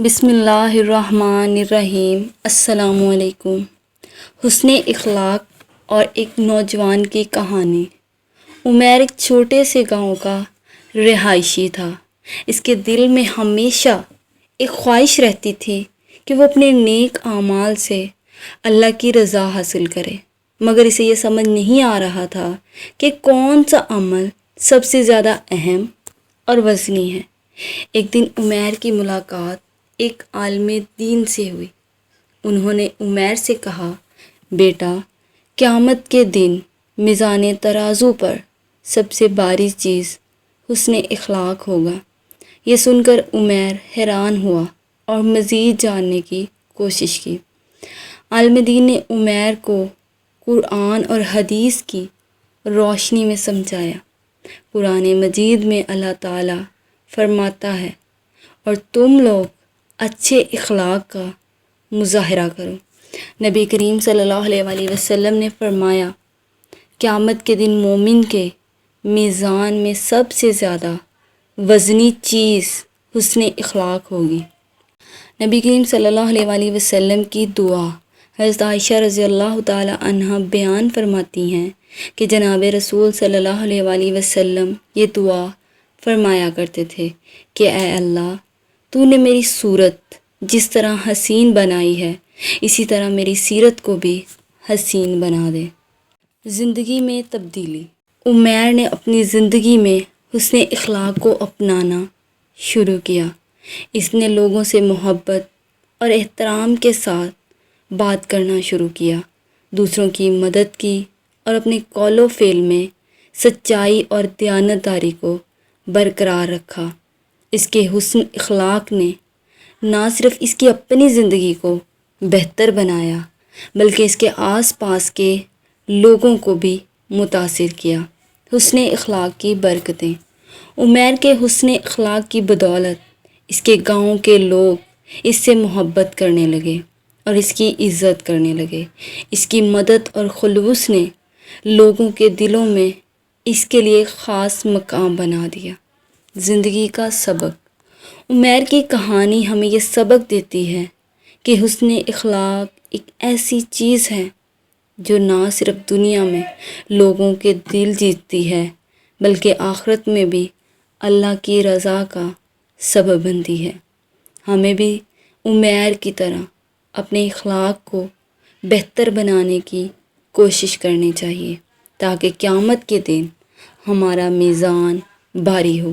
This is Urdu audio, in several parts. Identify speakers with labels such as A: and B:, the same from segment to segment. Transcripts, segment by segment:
A: بسم اللہ الرحمن الرحیم۔ السلام علیکم۔ حسن اخلاق اور ایک نوجوان کی کہانی۔ عمیر ایک چھوٹے سے گاؤں کا رہائشی تھا۔ اس کے دل میں ہمیشہ ایک خواہش رہتی تھی کہ وہ اپنے نیک اعمال سے اللہ کی رضا حاصل کرے، مگر اسے یہ سمجھ نہیں آ رہا تھا کہ کون سا عمل سب سے زیادہ اہم اور وزنی ہے۔ ایک دن عمیر کی ملاقات ایک عالم دین سے ہوئی۔ انہوں نے عمیر سے کہا، بیٹا، قیامت کے دن میزان ترازو پر سب سے بھاری چیز حسن اخلاق ہوگا۔ یہ سن کر عمیر حیران ہوا اور مزید جاننے کی کوشش کی۔ عالم دین نے عمیر کو قرآن اور حدیث کی روشنی میں سمجھایا۔ قرآن مجید میں اللہ تعالیٰ فرماتا ہے، اور تم لوگ اچھے اخلاق کا مظاہرہ کرو۔ نبی کریم صلی اللہ علیہ وآلہ وسلم نے فرمایا، قیامت کے دن مومن کے میزان میں سب سے زیادہ وزنی چیز حسن اخلاق ہوگی۔ نبی کریم صلی اللہ علیہ وآلہ وسلم کی دعا حضرت عائشہ رضی اللہ تعالی عنہ بیان فرماتی ہیں کہ جناب رسول صلی اللہ علیہ وآلہ وسلم یہ دعا فرمایا کرتے تھے کہ اے اللہ، تو نے میری صورت جس طرح حسین بنائی ہے، اسی طرح میری سیرت کو بھی حسین بنا دے۔ زندگی میں تبدیلی۔ عمیر نے اپنی زندگی میں حسن اخلاق کو اپنانا شروع کیا۔ اس نے لوگوں سے محبت اور احترام کے ساتھ بات کرنا شروع کیا، دوسروں کی مدد کی اور اپنے قول و فعل میں سچائی اور دیانتداری کو برقرار رکھا۔ اس کے حسن اخلاق نے نہ صرف اس کی اپنی زندگی کو بہتر بنایا، بلکہ اس کے آس پاس کے لوگوں کو بھی متاثر کیا۔ حسن اخلاق کی برکتیں۔ عمیر کے حسن اخلاق کی بدولت اس کے گاؤں کے لوگ اس سے محبت کرنے لگے اور اس کی عزت کرنے لگے۔ اس کی مدد اور خلوص نے لوگوں کے دلوں میں اس کے لیے خاص مقام بنا دیا۔ زندگی کا سبق۔ عمیر کی کہانی ہمیں یہ سبق دیتی ہے کہ حسن اخلاق ایک ایسی چیز ہے جو نہ صرف دنیا میں لوگوں کے دل جیتتی ہے، بلکہ آخرت میں بھی اللہ کی رضا کا سبب بنتی ہے۔ ہمیں بھی عمیر کی طرح اپنے اخلاق کو بہتر بنانے کی کوشش کرنی چاہیے تاکہ قیامت کے دن ہمارا میزان بھاری ہو۔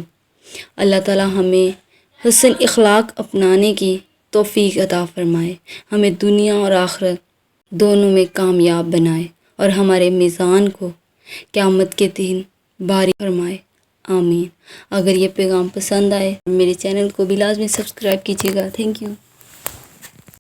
A: اللہ تعالیٰ ہمیں حسن اخلاق اپنانے کی توفیق عطا فرمائے، ہمیں دنیا اور آخرت دونوں میں کامیاب بنائے اور ہمارے میزان کو قیامت کے دن بھاری فرمائے۔ آمین۔ اگر یہ پیغام پسند آئے میرے چینل کو بھی لازمی سبسکرائب کیجیے گا۔ Thank you.